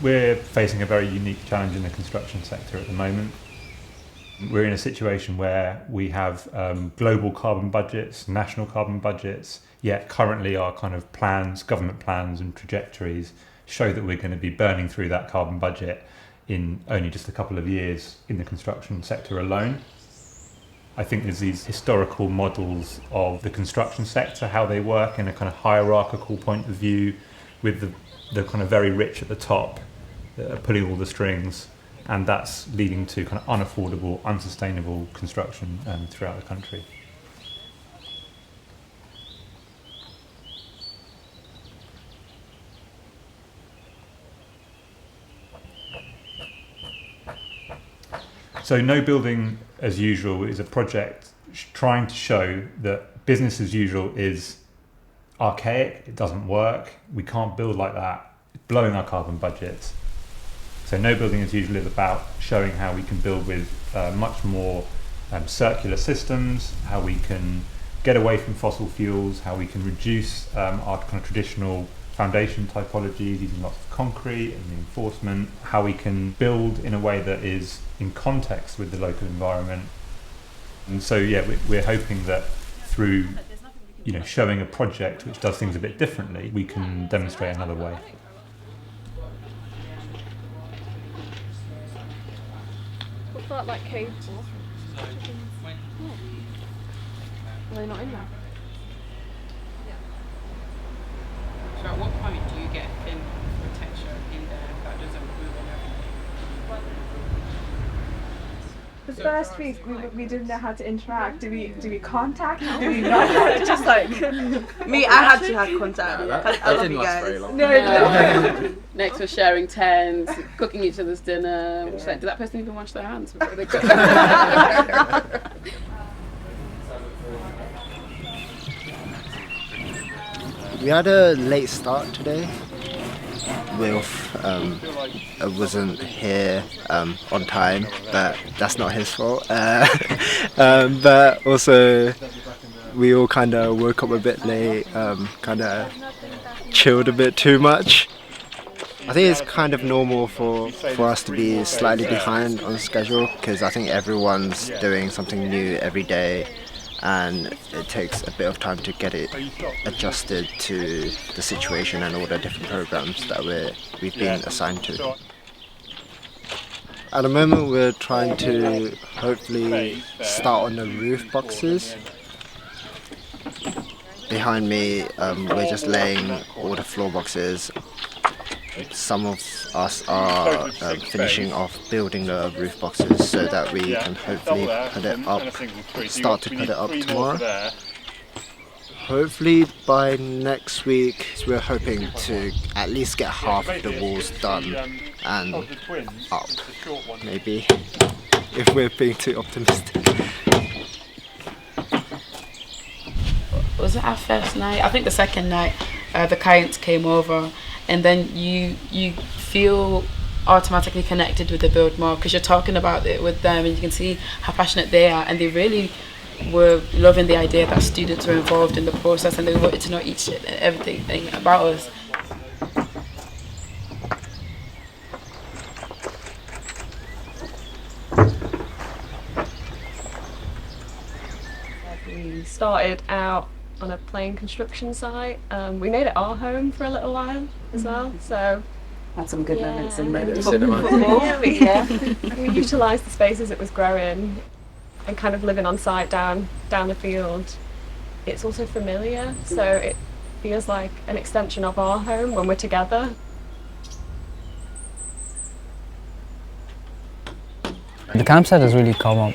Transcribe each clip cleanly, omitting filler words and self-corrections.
We're facing a very unique challenge in the construction sector at the moment. We're in a situation where we have global carbon budgets, national carbon budgets, yet currently our kind of plans, government plans and trajectories show that we're going to be burning through that carbon budget in only just a couple of years in the construction sector alone. I think there's these historical models of the construction sector, how they work in a kind of hierarchical point of view, with the kind of very rich at the top that are pulling all the strings, and that's leading to kind of unaffordable, unsustainable construction throughout the country. So No Building as Usual is a project trying to show that business as usual is archaic, it doesn't work, we can't build like that, it's blowing our carbon budgets. So No Building as Usual is about showing how we can build with much more circular systems, how we can get away from fossil fuels, how we can reduce our kind of traditional foundation typologies using lots of concrete and reinforcement, how we can build in a way that is in context with the local environment. And so yeah, we're hoping that through showing a project which does things a bit differently, we can demonstrate another way. What's that like cave for? Are they not in there? So at what point do you get in protection in there that doesn't ruin everything? The first week we didn't know how to interact. Do we contact? Do we not? Just like me, I had to have contact. I love you guys. No. Next we're sharing tents, cooking each other's dinner. Which, like, did that person even wash their hands before they cook? We had a late start today. Wilf wasn't here on time, but that's not his fault. But also, we all kind of woke up a bit late, kind of chilled a bit too much. I think it's kind of normal for us to be slightly behind on schedule, because I think everyone's doing something new every day, and it takes a bit of time to get it adjusted to the situation and all the different programs that we've been assigned to. At the moment we're trying to hopefully start on the roof boxes. Behind me we're just laying all the floor boxes. Some of us are finishing off building the roof boxes so that we can hopefully put it up, start to put it up tomorrow. Hopefully by next week we're hoping to at least get half of the walls done and up, maybe, if we're being too optimistic. Was it our first night? I think the second night the clients came over, and then you feel automatically connected with the build more because you're talking about it with them, and you can see how passionate they are, and they really were loving the idea that students were involved in the process and they wanted to know each and everything about us. We started out on a plain construction site. We made it our home for a little while as well, so Had some good moments in there. we utilised the space as it was growing and kind of living on site down the field. It's also familiar, so it feels like an extension of our home when we're together. The campsite has really come up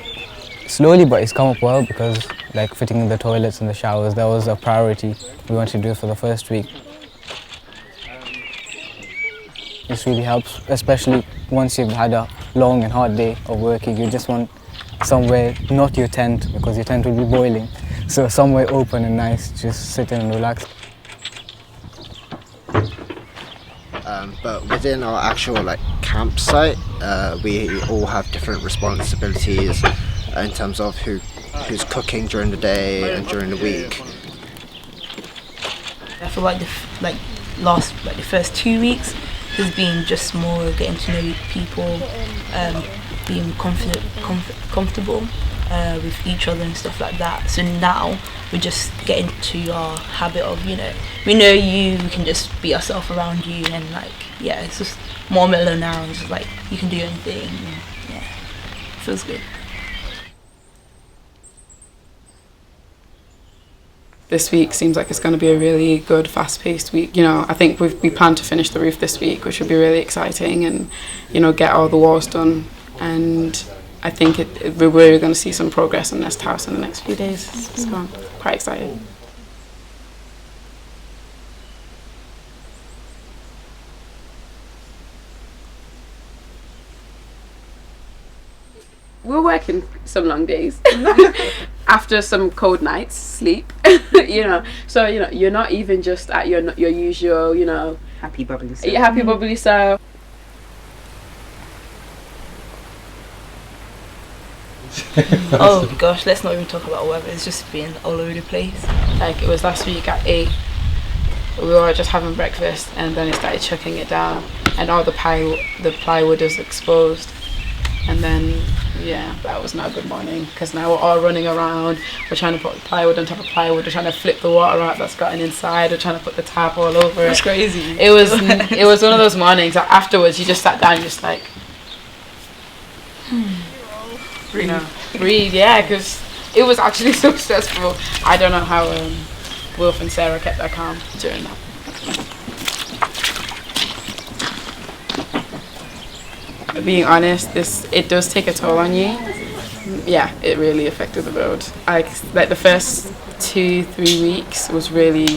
slowly, but it's come up well because like fitting in the toilets and the showers, that was a priority. We wanted to do it for the first week. This really helps, especially once you've had a long and hard day of working. You just want somewhere, not your tent, because your tent will be boiling. So somewhere open and nice, just sit in and relax. But within our actual campsite, we all have different responsibilities in terms of who's cooking during the day and during the week. I feel like the first 2 weeks has been just more getting to know people, being comfortable with each other and stuff like that. So now we're just getting to our habit of, we know you, we can just be ourselves around you, and it's just more mellow now, and just you can do anything. And, it feels good. This week seems like it's going to be a really good, fast-paced week. I think we plan to finish the roof this week, which will be really exciting, and get all the walls done. And I think we're really going to see some progress in Nest House in the next few days. So I'm quite excited. We're working some long days after some cold nights, sleep, So, you're not even just at your usual, Happy bubbly self. happy bubbly self. Oh gosh, let's not even talk about weather. It's just been all over the place. It was last week at 8. We were just having breakfast, and then it started chucking it down, and all the plywood is exposed. And then, that was not a good morning, because now we're all running around. We're trying to put plywood on top of plywood. We're trying to flip the water out that's gotten inside. We're trying to put the tap all over it. It's crazy. It was one of those mornings that afterwards you just sat down and just breathe, because it was actually so stressful. I don't know how Wilf and Sarah kept their calm during that. Being honest, it does take a toll on you. Yeah, it really affected the build. The first 2-3 weeks was really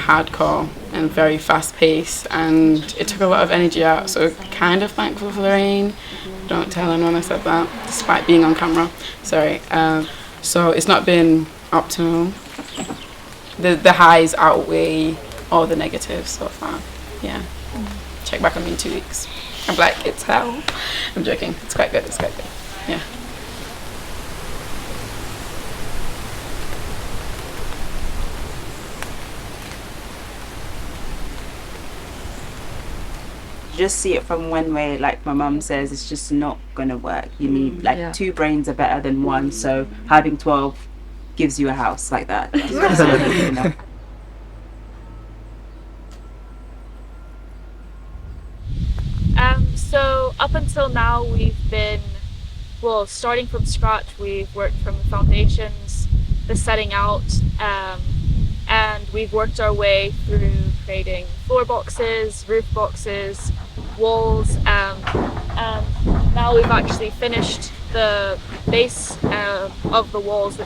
hardcore and very fast paced, and it took a lot of energy out, so kind of thankful for the rain. Don't tell anyone I said that, despite being on camera. Sorry. So it's not been optimal. The highs outweigh all the negatives so far. Yeah. Check back on me in 2 weeks. I'm like, it's hell. I'm joking. It's quite good. Yeah. Just see it from one way, like my mum says, it's just not gonna work. You need two brains are better than one, so having 12 gives you a house like that. That's all I need to know. So up until now we've been, starting from scratch. We've worked from the foundations, the setting out, and we've worked our way through creating floor boxes, roof boxes, walls, and now we've actually finished the base of the walls, the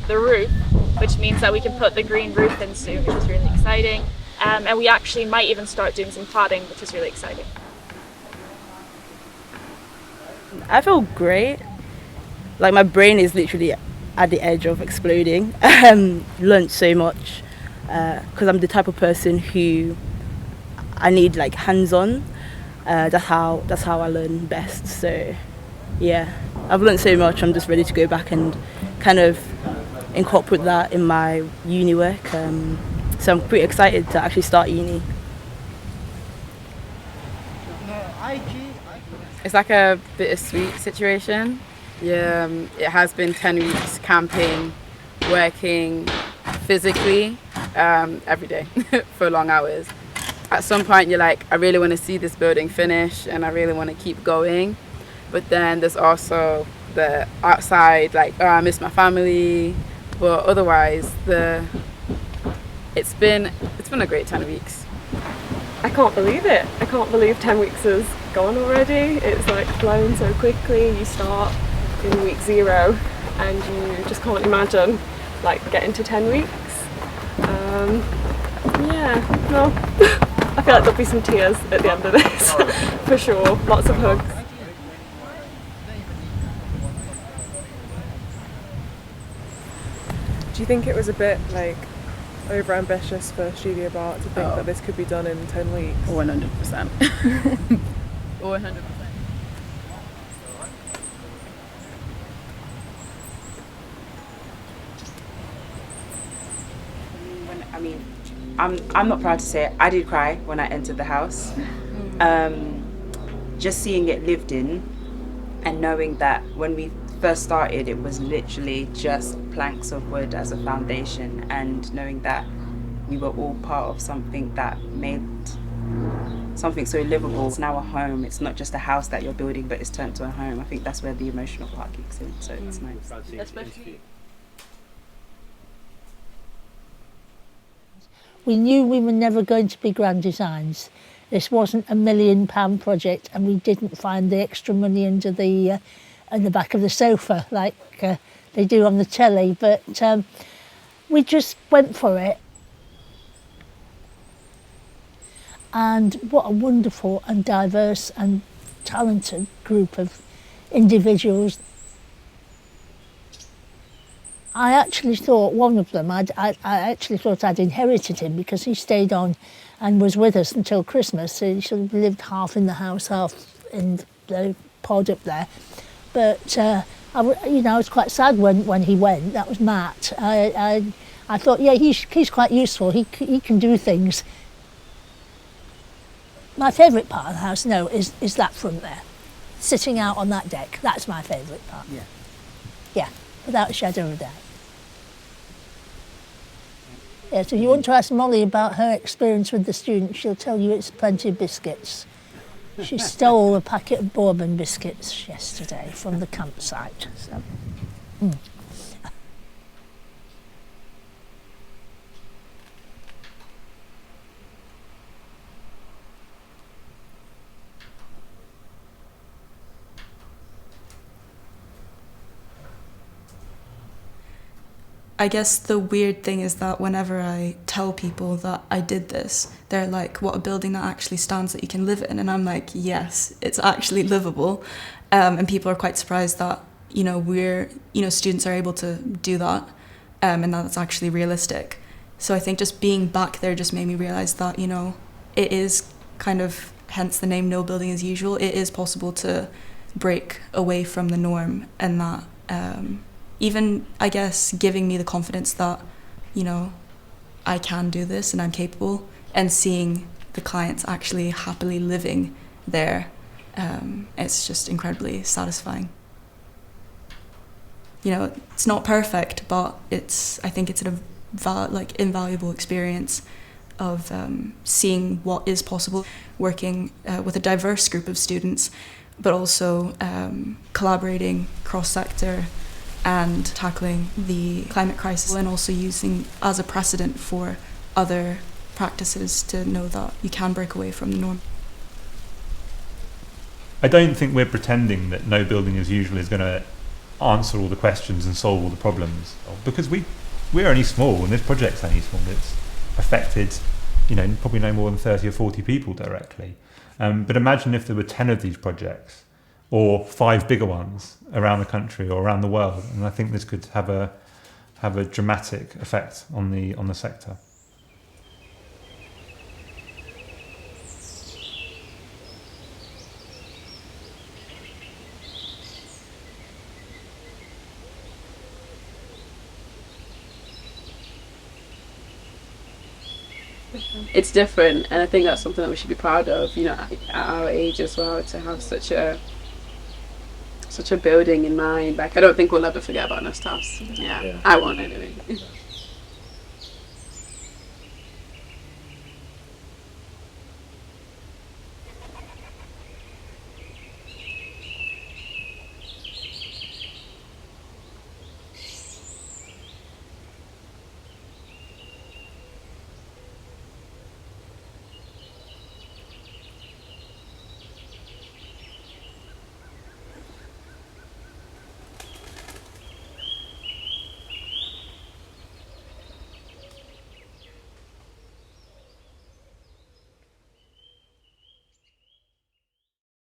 roof, which means that we can put the green roof in soon, which is really exciting. And we actually might even start doing some cladding, which is really exciting. I feel great. My brain is literally at the edge of exploding. Learned so much because I'm the type of person who I need hands-on. That's how I learn best. So yeah, I've learned so much. I'm just ready to go back and kind of incorporate that in my uni work. So I'm pretty excited to actually start uni. It's like a bittersweet situation. Yeah, it has been 10 weeks camping, working physically every day for long hours. At some point you're like, I really want to see this building finish and I really want to keep going. But then there's also the outside, I miss my family. But otherwise, it's been a great 10 weeks. I can't believe it. I can't believe 10 weeks has gone already. It's flown so quickly. You start in week 0 and you just can't imagine getting to 10 weeks. I feel like there'll be some tears at the end of this for sure. Lots of hugs. Do you think it was a bit over ambitious for Studio Art to think that this could be done in 10 weeks? 100%. 100%. I'm not proud to say it, I did cry when I entered the house. Just seeing it lived in, and knowing that when we first started it was literally just planks of wood as a foundation, and knowing that we were all part of something that made something so livable. It's now a home. It's not just a house that you're building, but it's turned to a home. I think that's where the emotional part kicks in, so it's nice. Especially. We knew we were never going to be grand designs. This wasn't a £1 million project, and we didn't find the extra money under the back of the sofa like they do on the telly, but we just went for it. And what a wonderful and diverse and talented group of individuals. I actually thought one of them, I actually thought I'd inherited him, because he stayed on and was with us until Christmas. So he sort of lived half in the house, half in the pod up there. But I was quite sad when he went. That was Matt. I thought, yeah, he's quite useful. He can do things. My favourite part of the house, no, is that front there, sitting out on that deck. That's my favourite part. Yeah. Yeah, without a shadow of a doubt. Yes, if you want to ask Molly about her experience with the students, she'll tell you it's plenty of biscuits. She stole a packet of bourbon biscuits yesterday from the campsite. So. I guess the weird thing is that whenever I tell people that I did this, they're like, what, a building that actually stands that you can live in? And I'm like, yes, it's actually livable. And people are quite surprised that, students are able to do that, and that's actually realistic. So I think just being back there just made me realize that, it is kind of, hence the name No Building as Usual, it is possible to break away from the norm, and that even, I guess, giving me the confidence that, I can do this and I'm capable, and seeing the clients actually happily living there, it's just incredibly satisfying. It's not perfect, but I think it's an invaluable experience of seeing what is possible, working with a diverse group of students, but also collaborating cross-sector and tackling the climate crisis, and also using as a precedent for other practices to know that you can break away from the norm. I don't think we're pretending that No Building as Usual is going to answer all the questions and solve all the problems, because we're only small, and this project's only small. It's affected, probably no more than 30 or 40 people directly. But imagine if there were 10 of these projects, or 5 bigger ones around the country or around the world, and I think this could have a dramatic effect on the sector. It's different, and I think that's something that we should be proud of, at our age as well, to have such a building in mind. I don't think we'll ever forget about Nest House. Yeah. I won't anyway.